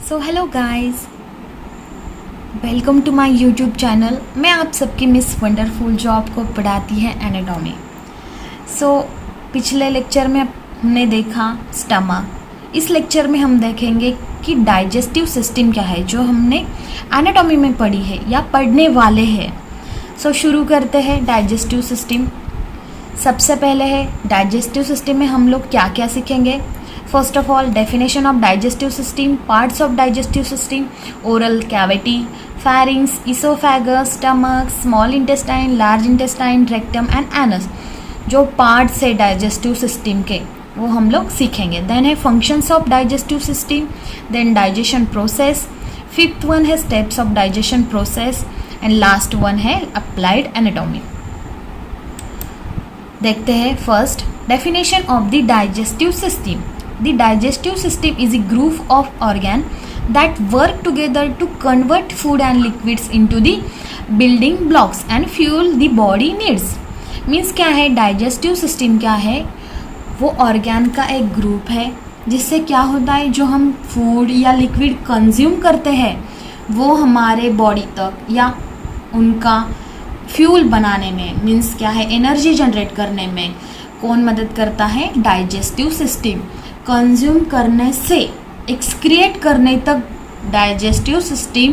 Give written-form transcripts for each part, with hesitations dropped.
So hello guys, welcome to my YouTube channel. मैं आप सबकी मिस वंडरफुल जो आपको पढ़ाती है एनाटॉमी। पिछले लेक्चर में हमने देखा स्टमक। इस लेक्चर में हम देखेंगे कि डाइजेस्टिव सिस्टम क्या है, जो हमने एनाटॉमी में पढ़ी है या पढ़ने वाले हैं। शुरू करते हैं डाइजेस्टिव सिस्टम। सबसे पहले है डाइजेस्टिव सिस्टम में हम लोग क्या क्या सीखेंगे। First of all, definition of digestive system, parts of digestive system, oral cavity, pharynx, oesophagus, stomach, small intestine, large intestine, rectum and anus, जो पार्ट्स है डाइजेस्टिव सिस्टम के वो हम लोग सीखेंगे। देन है functions of digestive system, then digestion process, fifth one है steps of digestion process and last one है अप्लाइड एनाटॉमी। देखते हैं first definition of the digestive system. The digestive system is a group of organs that work together to convert food and liquids into the building blocks and fuel the body needs. Means क्या है digestive system, क्या है वो organ का एक group है जिससे क्या होता है, जो हम फूड या लिक्विड कंज्यूम करते हैं वो हमारे बॉडी तक या उनका फ्यूल बनाने में, मीन्स क्या है एनर्जी जनरेट करने में कौन मदद करता है, डाइजेस्टिव सिस्टम। कंज्यूम करने से एक्सक्रिएट करने तक digestive system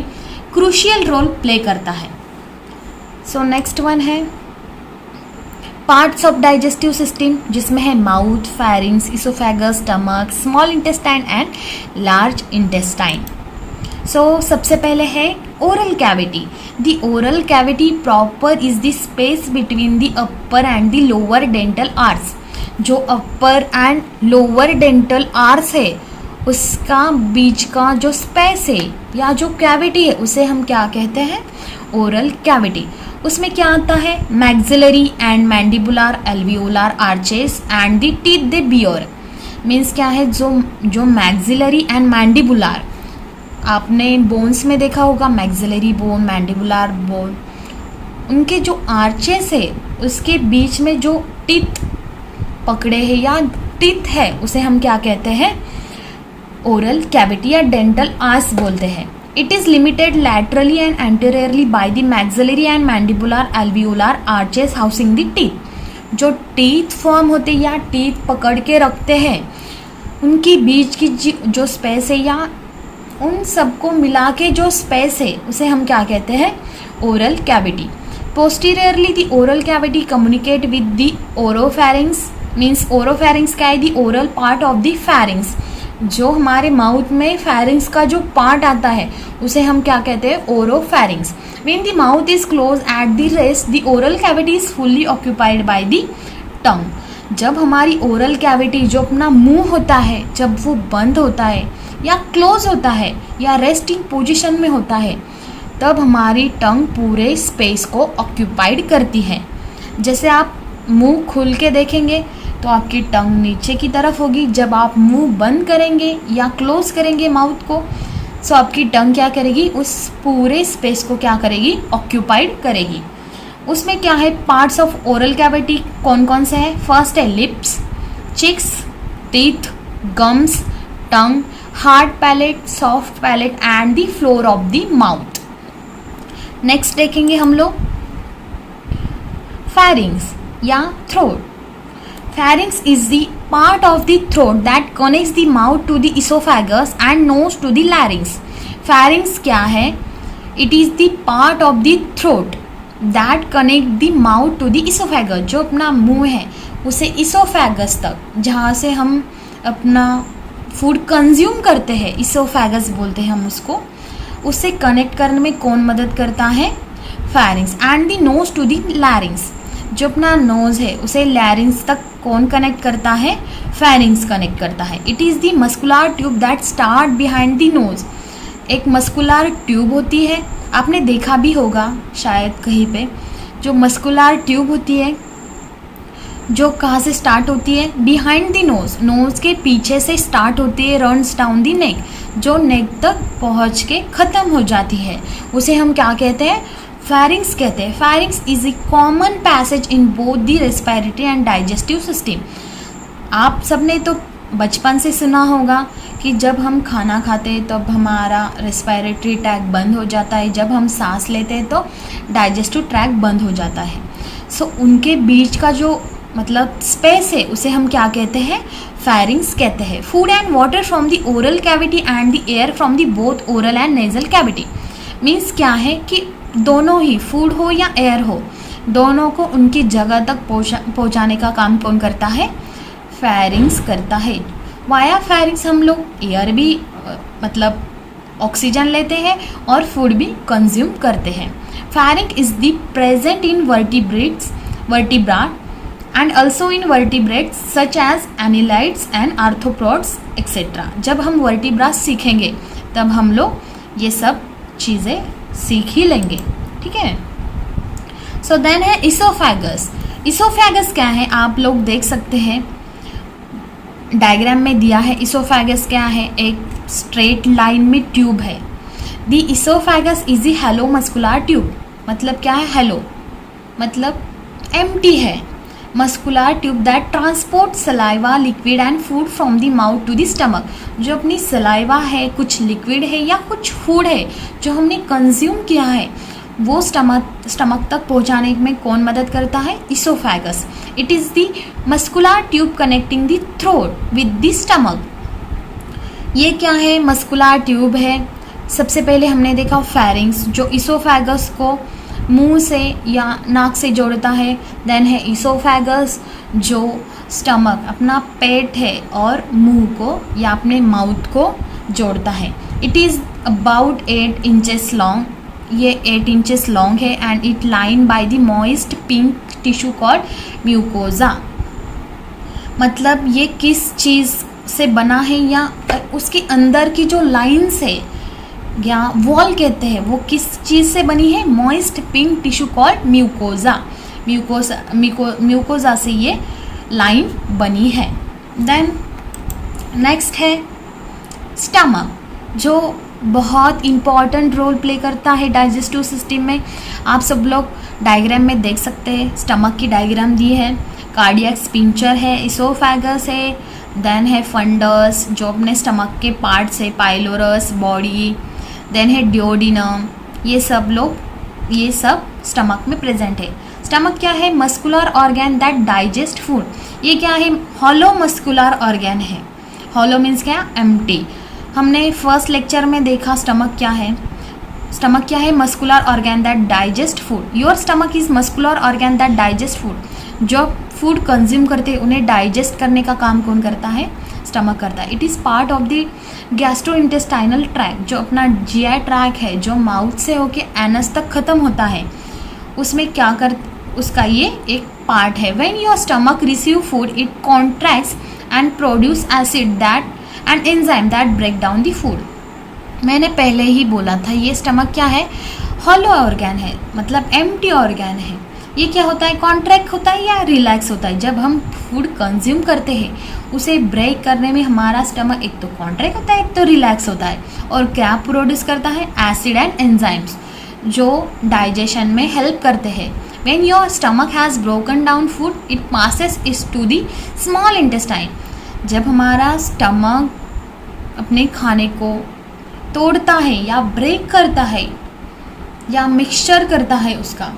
crucial role play करता है। नेक्स्ट वन है पार्ट्स ऑफ डाइजेस्टिव सिस्टम, जिसमें है mouth, pharynx, oesophagus, stomach, small intestine and large intestine. सबसे पहले है oral cavity. The oral cavity proper is the space between the upper and the lower dental arches. जो upper and lower dental arches है उसका बीच का जो space है या जो कैविटी है उसे हम क्या कहते हैं, ओरल कैविटी। उसमें क्या आता है, maxillary and mandibular alveolar arches and the teeth they beer. Means क्या है, जो मैक्सिलरी एंड मैंडिबुलर, आपने बोन्स में देखा होगा मैक्सिलरी बोन, मैंडिबुलर बोन, उनके जो आर्चेस है उसके बीच में जो टीथ पकड़े है या टीथ है उसे हम क्या कहते हैं, ओरल कैविटी या डेंटल आर्स बोलते हैं। It is limited laterally and anteriorly by the maxillary and mandibular alveolar arches housing the teeth. जो टीथ फॉर्म होते या टीथ पकड़ के रखते हैं उनकी बीच की जो स्पेस है या उन सबको मिला के जो स्पेस है उसे हम क्या कहते हैं, oral cavity. Posteriorly the oral cavity communicate with the oropharynx. Means oropharynx क्या है, the oral part of the pharynx. जो हमारे माउथ में फेरिंग्स का जो पार्ट आता है उसे हम क्या कहते हैं, oropharynx. When the mouth is close at the rest the oral cavity is fully occupied by the tongue. जब हमारी ओरल कैविटी, जो अपना मुंह होता है, जब वो बंद होता है या क्लोज होता है या रेस्टिंग पोजिशन में होता है तब हमारी टंग पूरे स्पेस को ऑक्यूपाइड करती है। जैसे आप मुंह खुल के देखेंगे तो आपकी टंग नीचे की तरफ होगी। जब आप मुंह बंद करेंगे या क्लोज करेंगे माउथ को, सो आपकी टंग क्या करेगी, उस पूरे स्पेस को क्या करेगी, ऑक्यूपाइड करेगी। उसमें क्या है, पार्ट्स ऑफ ओरल कैविटी कौन कौन से हैं। फर्स्ट है lips, cheeks, teeth, gums, tongue, hard palate, soft palate and the floor of the mouth. Next देखेंगे हम लोग फेरिंग्स या throat. Pharynx is the part of the throat that connects the mouth to the esophagus and nose to the larynx. Pharynx क्या है, it is the part of the throat that connect the mouth to the esophagus. जो अपना मुंह है उसे esophagus तक, जहाँ से हम अपना फूड कंज्यूम करते हैं, esophagus बोलते हैं हम उसको, उससे कनेक्ट करने में कौन मदद करता है, pharynx and the nose to the larynx. जो अपना नोज है उसे लैरिंग्स तक कौन कनेक्ट करता है, फेरिंग्स कनेक्ट करता है। It is the muscular tube that start behind the nose. एक मस्कुलर ट्यूब होती है, आपने देखा भी होगा शायद कहीं पे, जो मस्कुलर ट्यूब होती है जो कहाँ से स्टार्ट होती है, बिहाइंड द नोज, नोज के पीछे से स्टार्ट होती है, रन्स डाउन द नेक, जो नेक तक पहुँच के ख़त्म हो जाती है, उसे हम क्या कहते हैं, फेरिंग्स कहते हैं। Pharynx is a common passage in both the respiratory and digestive system. आप सबने तो बचपन से सुना होगा कि जब हम खाना खाते हैं तब हमारा रेस्पिरेटरी ट्रैक बंद हो जाता है, जब हम सांस लेते हैं तो डाइजेस्टिव ट्रैक बंद हो जाता है। सो उनके बीच का जो मतलब स्पेस है उसे हम क्या कहते हैं, फेरिंग्स कहते हैं। Food and water from the oral cavity and the air from the both oral and nasal cavity. Means क्या है कि दोनों ही, फूड हो या एयर हो, दोनों को उनकी जगह तक पहुँचाने का काम कौन करता है, फेरिंग्स करता है। वाया फेरिंग्स हम लोग एयर भी मतलब ऑक्सीजन लेते हैं और फूड भी कंज्यूम करते हैं। Pharynx is the present in vertebra and also in vertebrates such as annelids and arthropods etcetera. जब हम वर्टिब्रा सीखेंगे तब हम लोग ये सब चीज़ें सीख ही लेंगे, ठीक है। सो देन है इसोफेगस। इसोफेगस क्या है, आप लोग देख सकते हैं डायग्राम में दिया है। इसोफेगस क्या है, एक स्ट्रेट लाइन में ट्यूब है। The oesophagus is a hollow muscular tube. मतलब क्या है, हेलो मतलब एम्प्टी है। Muscular tube that transports saliva liquid and food from the mouth to the stomach. जो अपनी सलाइवा है, कुछ लिक्विड है या कुछ फूड है जो हमने कंज्यूम किया है, वो स्टमक तक पहुंचाने में कौन मदद करता है, oesophagus. It is the muscular tube connecting the throat with the stomach. ये क्या है, मस्कुलर ट्यूब है। सबसे पहले हमने देखा फेरिंग्स जो इसोफेगस को मुंह से या नाक से जोड़ता है। देन है इसोफेगस जो स्टमक अपना पेट है और मुंह को या अपने माउथ को जोड़ता है। It is about 8 inches long. ये 8 इंचेस लॉन्ग है and it line by the moist pink tissue called mucosa. मतलब ये किस चीज़ से बना है या उसके अंदर की जो लाइन्स है या वॉल कहते हैं वो किस चीज़ से बनी है, moist pink tissue called mucosa. Mucosa से ये लाइन बनी है। देन नेक्स्ट है स्टमक जो बहुत इम्पॉर्टेंट रोल प्ले करता है डाइजेस्टिव सिस्टम में। आप सब लोग डायग्राम में देख सकते हैं, स्टमक की डायग्राम दी है। कार्डियक स्पिंचर है, इसोफेगस है, देन है फंडस जो अपने स्टमक के पार्ट्स है, पाइलोरस, बॉडी, देन है डिओडिनम। ये सब स्टमक में प्रेजेंट है। स्टमक क्या है, muscular organ that digest food. ये क्या है, हॉलो मस्कुलर ऑर्गन है। हॉलो मीन्स क्या, एम्प्टी। हमने फर्स्ट लेक्चर में देखा स्टमक क्या है। स्टमक क्या है, muscular organ that digest food. Your stomach is muscular organ that digest food. जो फूड कंज्यूम करते हैं उन्हें डाइजेस्ट करने का काम कौन करता है, स्टमक करता है। It is part of the gastrointestinal track. जो अपना जीआई ट्रैक है जो माउथ से होके एनस तक खत्म होता है, उसमें क्या कर उसका ये एक पार्ट है। When your stomach receive food it contracts and produce acid that and enzyme that break down the food. मैंने पहले ही बोला था ये स्टमक क्या है, हॉलो ऑर्गन है, मतलब एम्प्टी ऑर्गन है। ये क्या होता है, कॉन्ट्रैक्ट होता है या रिलैक्स होता है। जब हम फूड कंज्यूम करते हैं उसे ब्रेक करने में हमारा स्टमक एक तो कॉन्ट्रैक्ट होता है, एक तो रिलैक्स होता है। और क्या प्रोड्यूस करता है, एसिड एंड एंजाइम्स जो डाइजेशन में हेल्प करते हैं। When your stomach has broken down food it passes is to the small intestine. जब हमारा स्टमक अपने खाने को तोड़ता है या ब्रेक करता है या मिक्सचर करता है उसका,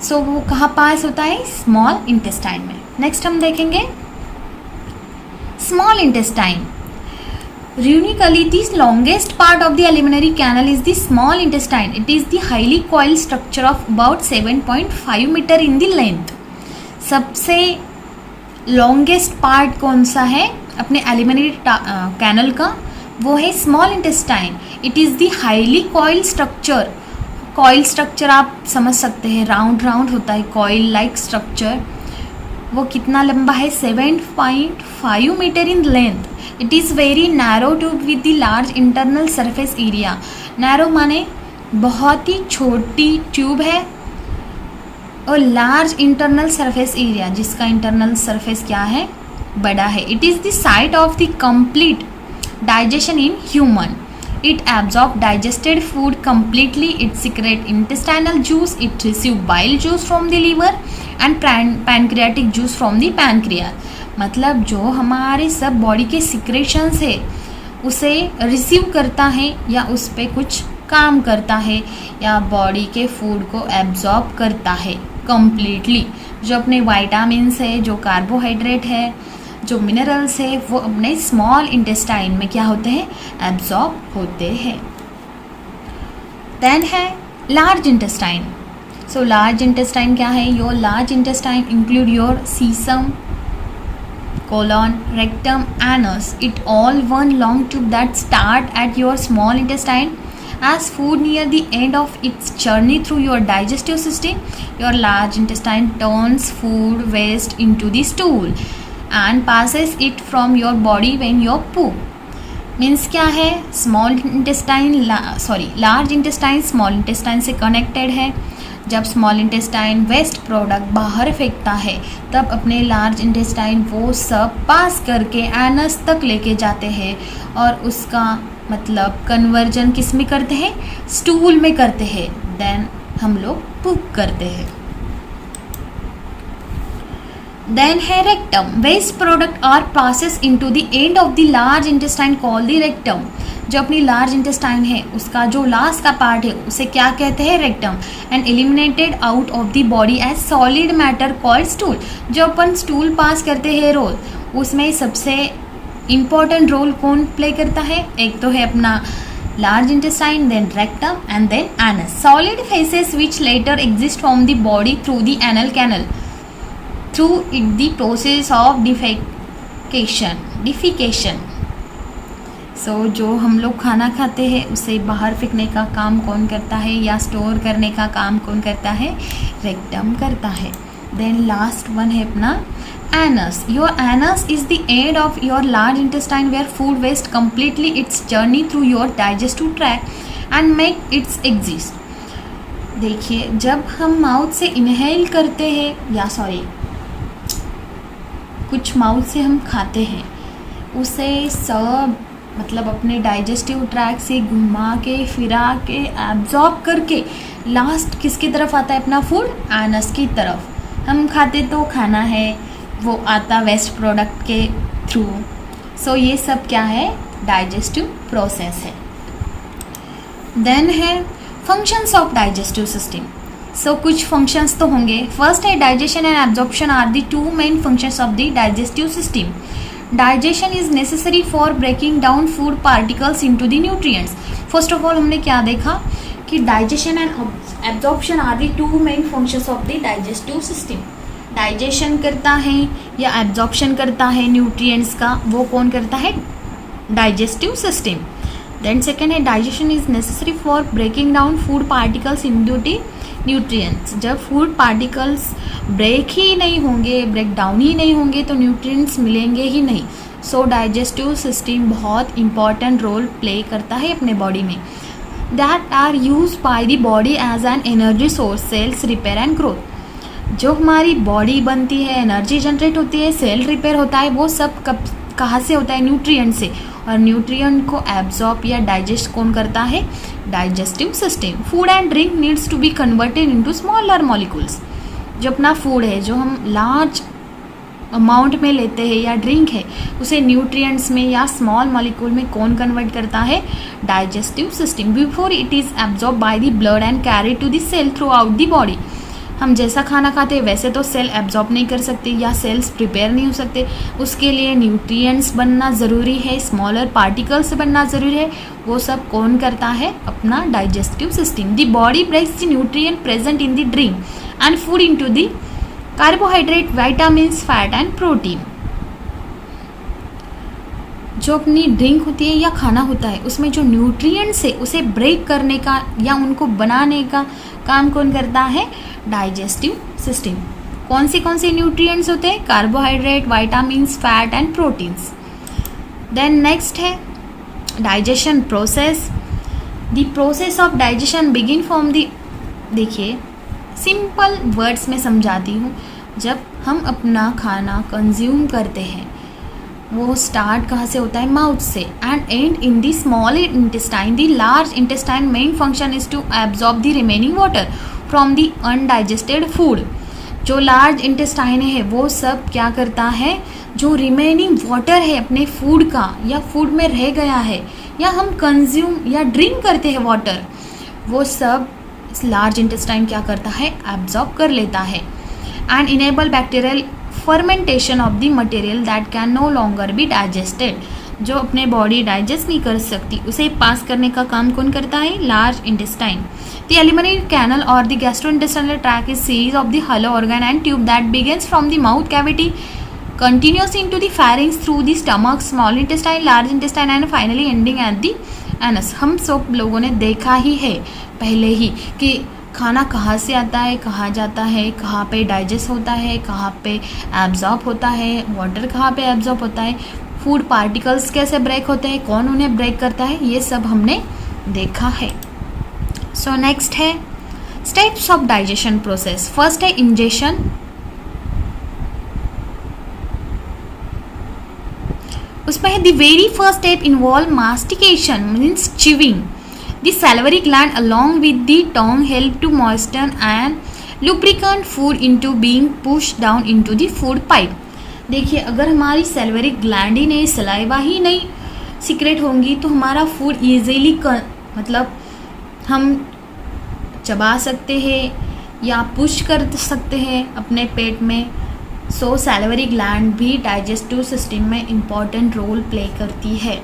सो वो कहाँ पास होता है, स्मॉल इंटेस्टाइन में। नेक्स्ट हम देखेंगे small intestine. Unically, the longest part of the alimentary canal is the small intestine. It is the highly coiled structure of about 7.5 meter in the length. सबसे longest part कौन सा है अपने alimentary canal का, वो है small intestine. It is the highly coiled structure. Coil structure आप समझ सकते हैं, राउंड राउंड होता है coil like structure. वो कितना लंबा है, 7.5 metre in length. It is very narrow tube with the large internal surface area. Narrow माने बहुत ही छोटी ट्यूब है और लार्ज इंटरनल सरफेस एरिया जिसका इंटरनल सरफेस क्या है, बड़ा है। It is the site of the complete digestion in human. It absorbs digested food completely. It secretes intestinal juice. It receives bile juice from the liver and pancreatic juice from the pancreas. मतलब जो हमारे सब body के secretions है उसे receive करता है या उस पर कुछ काम करता है या बॉडी के फूड को एब्जॉर्ब करता है कंप्लीटली। जो अपने वाइटामिन्स है, जो कार्बोहाइड्रेट है, जो मिनरल्स है, वो अपने स्मॉल इंटेस्टाइन में क्या होते हैं, एब्जॉर्ब होते हैं। देन है large intestine. So large intestine क्या है, your large intestine include your sesame, colon, rectum, anus. It all one long tube that start at your small intestine. As food near the end of its journey through your digestive system, your large intestine turns food waste into the stool and passes it from your body when you poop. Means क्या है, small intestine large intestine small intestine से connected है। जब small intestine waste product बाहर फेंकता है तब अपने लार्ज इंटेस्टाइन वो सब पास करके एनस तक लेके जाते हैं और उसका मतलब कन्वर्जन किस में करते हैं, स्टूल में करते हैं। देन हम लोग पुक करते हैं। देन है rectum. Waste product are passes into the end of the large intestine called the rectum. जो अपनी लार्ज इंटेस्टाइन है उसका जो लास्ट का पार्ट है उसे क्या कहते हैं, rectum. And eliminated out of the body as solid matter called stool. जो अपन स्टूल पास करते हैं रोज, उसमें सबसे इम्पॉर्टेंट रोल कौन प्ले करता है, एक तो है अपना large intestine, then rectum and then anus. Solid faeces which later exist from the body through the anal canal through it the process of defecation. So जो हम लोग खाना खाते हैं उसे बाहर फेंकने का काम कौन करता है या स्टोर करने का काम कौन करता है, रेक्टम करता है। देन लास्ट वन है अपना anus. Your anus is the end of your large intestine where food waste completely its journey through your digestive tract and make its exist. देखिए, जब हम माउथ से इनहेल करते हैं या कुछ माउथ से हम खाते हैं, उसे सब मतलब अपने डाइजेस्टिव ट्रैक से घुमा के फिरा के एब्जॉर्ब करके लास्ट किसकी तरफ आता है, अपना फूड, एनस की तरफ। हम खाते तो खाना है, वो आता वेस्ट प्रोडक्ट के थ्रू। सो ये सब क्या है, डाइजेस्टिव प्रोसेस है। देन है functions of digestive system. So कुछ फंक्शंस तो होंगे। फर्स्ट है digestion and absorption are the two main functions of the digestive system. Digestion is necessary for breaking down food particles into the nutrients. First of all हमने क्या देखा कि digestion and absorption are the two main functions of the digestive system. Digestion करता है या absorption करता है nutrients का, वो कौन करता है, डाइजेस्टिव सिस्टम। देन सेकेंड है digestion is necessary for breaking down food particles into the nutrients. जब फूड पार्टिकल्स ब्रेक ही नहीं होंगे, ब्रेक डाउन ही नहीं होंगे तो न्यूट्रिएंट्स मिलेंगे ही नहीं। सो डाइजेस्टिव सिस्टम बहुत इंपॉर्टेंट रोल प्ले करता है अपने बॉडी में। That are use by the body as an energy source, cells repair and growth. जो हमारी बॉडी बनती है, एनर्जी जनरेट होती है, सेल रिपेयर होता है, वो सब कहाँ से होता है, न्यूट्रिएंट से। और न्यूट्रिएंट को एब्जॉर्ब या डाइजेस्ट कौन करता है, digestive system. Food and drink needs to be converted into smaller molecules. जो अपना फूड है, जो हम लार्ज अमाउंट में लेते हैं या ड्रिंक है, उसे न्यूट्रिएंट्स में या स्मॉल मॉलिक्यूल में कौन कन्वर्ट करता है, digestive system. Before it is absorb by the blood and carry to the cell throughout the body. हम जैसा खाना खाते हैं वैसे तो सेल एब्जॉर्ब नहीं कर सकते या सेल्स प्रिपेयर नहीं हो सकते, उसके लिए न्यूट्रिएंट्स बनना ज़रूरी है, स्मॉलर पार्टिकल्स बनना ज़रूरी है। वो सब कौन करता है, अपना digestive system. The body breaks the nutrient present in the drink and food into the carbohydrate, vitamins, fat and protein. जो अपनी ड्रिंक होती है या खाना होता है उसमें जो न्यूट्रिएंट्स है उसे ब्रेक करने का या उनको बनाने का काम कौन करता है, डाइजेस्टिव सिस्टम। कौन से न्यूट्रिएंट्स होते हैं, carbohydrate, vitamins, fat and proteins. Then next है digestion process. The process of digestion begin from the, देखिए सिंपल वर्ड्स में समझाती हूँ। जब हम अपना खाना कंज्यूम करते हैं वो स्टार्ट कहाँ से होता है, माउथ से, and and in the small intestine. The large intestine main function is to absorb the remaining water from the undigested food. जो लार्ज इंटेस्टाइन है वो सब क्या करता है, जो रिमेनिंग वाटर है अपने फूड का या फूड में रह गया है या हम कंज्यूम या ड्रिंक करते हैं वाटर, वो सब लार्ज इंटेस्टाइन क्या करता है, एब्जॉर्ब कर लेता है and enable bacterial fermentation of the material that can no longer be digested. जो अपने बॉडी डाइजेस्ट नहीं कर सकती उसे पास करने का काम कौन करता है, large intestine. The alimentary canal और the gastrointestinal tract is series of the hollow organ and tube that begins from the mouth cavity continues into the pharynx through the stomach, small intestine, large intestine and finally ending at the anus। हम सब लोगों ने देखा ही है पहले ही कि खाना कहाँ से आता है, कहाँ जाता है, कहाँ पे डाइजेस्ट होता है, कहाँ पे एब्जॉर्ब होता है, वाटर कहाँ पे एब्जॉर्ब होता है, फूड पार्टिकल्स कैसे ब्रेक होते हैं, कौन उन्हें ब्रेक करता है, ये सब हमने देखा है। सो नेक्स्ट है steps of digestion process. First है इंजेशन, उसमें है the very first step involve mastication means chewing the salivary gland along with the tongue help to moisten and lubricant food into being push down into the food pipe. देखिए अगर हमारी salivary gland ही नहीं, saliva ही नहीं secret होंगी तो हमारा food easily मतलब हम चबा सकते हैं या पुश कर सकते हैं अपने पेट में। सो सैलिवरी ग्लैंड भी डाइजेस्टिव सिस्टम में इम्पॉर्टेंट रोल प्ले करती है।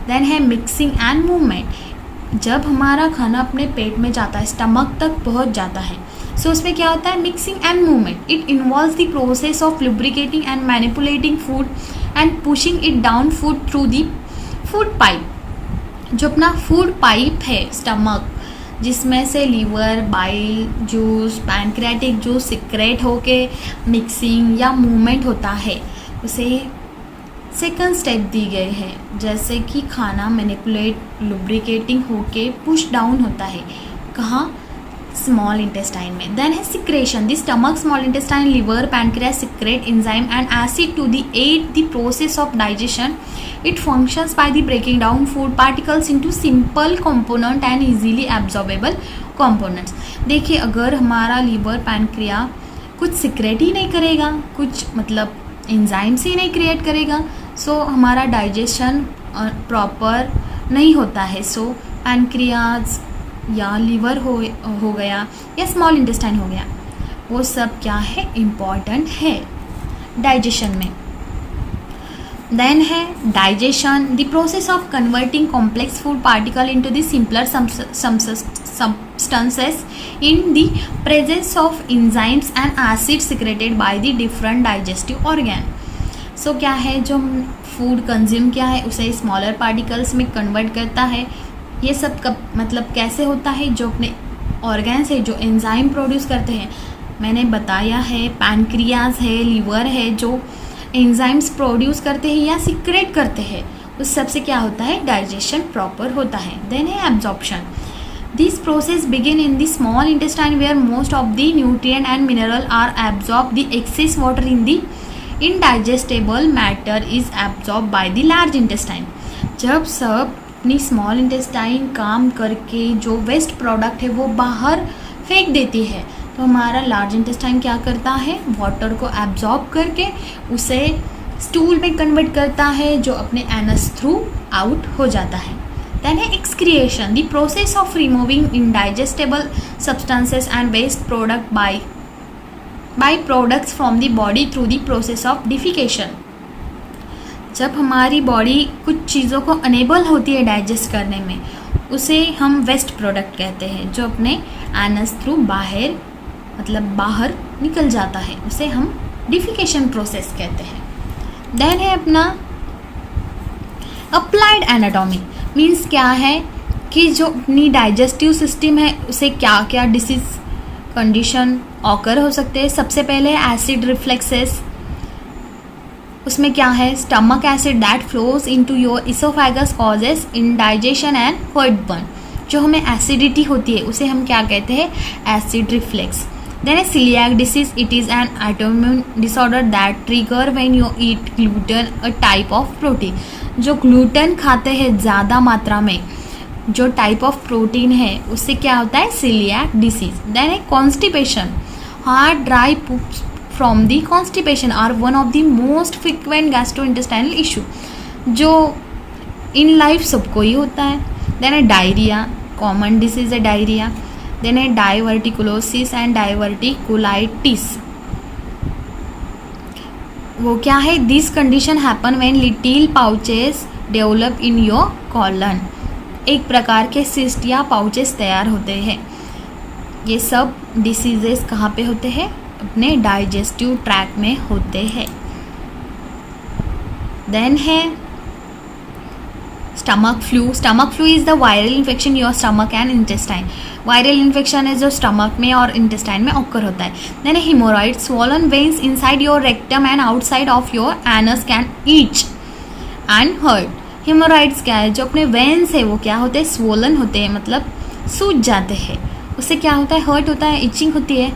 देन है मिक्सिंग एंड मूवमेंट। जब हमारा खाना अपने पेट में जाता है, स्टमक तक पहुंच जाता है, सो उसमें क्या होता है, mixing and movement. It involves the process of lubricating and manipulating food and pushing it down food through the food pipe. जो अपना फूड पाइप है स्टमक, जिसमें से liver, bile juice, pancreatic juice secrete होके मिक्सिंग या movement होता है, उसे सेकंड स्टेप दी गई है। जैसे कि खाना मैनिपुलेट लुब्रिकेटिंग होके पुश डाउन होता है, कहाँ, स्मॉल इंटेस्टाइन में। देन है secretion. The stomach, small intestine, liver, pancreas secrete enzyme and acid to the aid the process of digestion. It functions by the breaking down food particles into simple component and easily absorbable components। देखिए अगर हमारा liver, pancreas कुछ secrete ही नहीं करेगा, कुछ मतलब enzymes ही नहीं create करेगा, सो हमारा डाइजेशन प्रॉपर नहीं होता है। सो पैनक्रियाज या लीवर हो गया या स्मॉल इंटेस्टाइन हो गया, वो सब क्या है, इम्पॉर्टेंट है डाइजेशन में। देन है digestion, the process of converting complex food particle into the simpler substances in the presence of enzymes and acids secreted by the different digestive organ। सो क्या है, जो फूड कंज्यूम किया है उसे स्मॉलर पार्टिकल्स में convert करता है। ये सब कब मतलब कैसे होता है, जो अपने ऑर्गन्स है जो एंजाइम प्रोड्यूस करते हैं, मैंने बताया है पैनक्रियाज है, लीवर है, जो एंजाइम्स प्रोड्यूस करते हैं या सिक्रेट करते हैं, उस सब से क्या होता है, डाइजेशन प्रॉपर होता है। देन है absorption. This process begin in the small intestine where most of the nutrient and mineral are absorb. The excess water in the indigestible matter is absorb by the large intestine. जब सब अपनी small intestine काम करके जो waste product है वो बाहर फेंक देती है, तो हमारा लार्ज इंटेस्टाइन क्या करता है, वाटर को एब्जॉर्ब करके उसे स्टूल में कन्वर्ट करता है, जो अपने एनस थ्रू आउट हो जाता है। देन है excretion, the process of removing indigestible substances and waste product by products from the body through the process of defecation. जब हमारी बॉडी कुछ चीज़ों को अनेबल होती है डाइजेस्ट करने में, उसे हम वेस्ट प्रोडक्ट कहते हैं, जो अपने एनस थ्रू बाहर निकल जाता है, उसे हम डिफिकेशन प्रोसेस कहते हैं। देन है अपना अप्लाइड एनाटॉमी। मीन्स क्या है कि जो अपनी डाइजेस्टिव सिस्टम है उसे क्या क्या डिसीज कंडीशन ऑकर हो सकते हैं। सबसे पहले एसिड रिफ्लेक्सेस, उसमें क्या है, stomach acid that flows into your oesophagus causes indigestion and heartburn. जो हमें एसिडिटी होती है उसे हम क्या कहते हैं, एसिड रिफ्लेक्स। देन है celiac disease, it is an autoimmune disorder that trigger when you eat gluten, a type of protein। जो ग्लूटेन खाते हैं ज़्यादा मात्रा में, जो टाइप ऑफ प्रोटीन है, उससे क्या होता है, celiac disease। देन है constipation, hard dry poops from the constipation are one of the most frequent gastrointestinal issue, जो इन लाइफ सबको ही होता है. देन है डायरिया, कॉमन डिसीज है डायरिया. देन है डाइवर्टिकुलोसिस एंड डाइवर्टिकुलाइटिस. वो क्या है? This condition happen when little pouches develop in your colon. एक प्रकार के सिस्ट या पाउचेस तैयार होते हैं. ये सब डिसीजेस कहाँ पे होते हैं? अपने डाइजेस्टिव ट्रैक में होते हैं. देन है stomach flu. Stomach flu is the viral infection your stomach and intestine. Viral infection है जो स्टमक में और इंटेस्टाइन में ऑकर होता है. Then haemorrhoid, swollen veins inside your rectum and outside of your anus can itch and hurt. Haemorrhoids क्या है? जो अपने वेन्स है वो क्या होते हैं? स्वोलन होते हैं, मतलब सूज जाते हैं. उससे क्या होता है? हर्ट होता है, इचिंग होती है,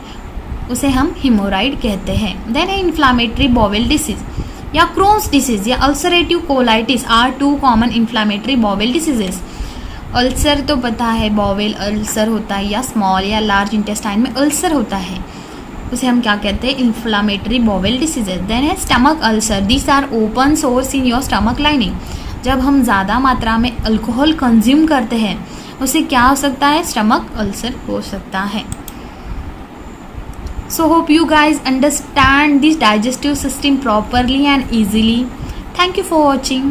उसे हम हिमोरॉइड कहते हैं. देन है इन्फ्लामेटरी बॉवेल डिसीज या क्रोन्स डिसीज या ulcerative colitis are 2 common inflammatory bowel diseases. Ulcer तो पता है, बॉवेल अल्सर होता है या स्मॉल या लार्ज इंटेस्टाइन में अल्सर होता है, उसे हम क्या कहते हैं? Inflammatory bowel diseases. देन है stomach ulcer. This are open sores in your stomach lining. जब हम ज़्यादा मात्रा में अल्कोहल कंज्यूम करते हैं उसे क्या हो सकता है? स्टमक अल्सर हो सकता है. So hope you guys understand this digestive system properly and easily. Thank you for watching.